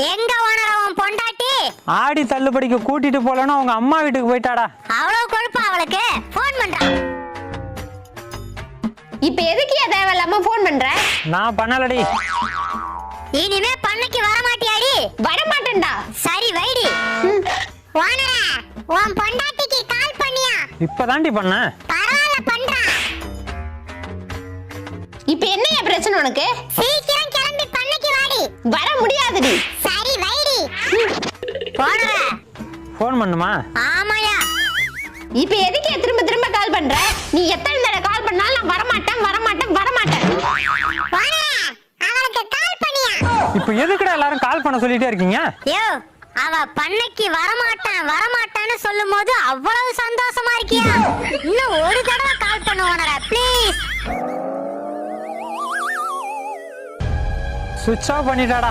எங்க ஓனர் உன் பொண்டாட்டி? ஆடி தள்ளுபடிக்கு கூட்டிட்டு போலன்னு அவங்க அம்மா வீட்டுக்கு போயிட்டாடா. அவ்வளவு கொழுப்பா அவளுக்கு? போன் பண்றா. இப்ப எதுக்கு தேவையில்லாம போன் பண்ற? நான் பண்ணலடி. இனிமே பண்ணைக்கு வர மாட்டியாடி? வர மாட்டேன்டா. சரி வைடி. ஓனரே, உன் பொண்டாட்டிக்கு கால் பண்ணியா? இப்பதாண்டி பண்ண. பரவாயில்ல பண்றா. இப்ப என்னைய பிரச்சனை உனக்கு? சீக்கிரம் கிளம்பி பண்ணைக்கு வாடி. வர முடியாதுடி. சரி வைடி. ஓனரே, போன் பண்ணுமா? ஆமாயா. இப்ப எதுக்கு திரும்ப திரும்ப கால் பண்ற? நீ எத்தனை தடவை கால் பண்ணாலும் நான் வர மாட்டேன் வர மாட்டேன் வர மாட்டேன். ஓனரே, அவளுக்கு கால் பண்ணியா? இப்போ எதுக்குடா எல்லாரும் கால் பண்ண சொல்லிட்டே இருக்கீங்க? யோ, அவ பண்ணைக்கு வரமாட்டான்னு சொல்லும்போது அவ்வளவு சந்தோஷமா இருக்கியா? இன்னும் ஒரு தடவை கால் பண்ணு ஓனரே, ப்ளீஸ். சுவிட்ச் ஆஃப் பண்ணிட்டாடா.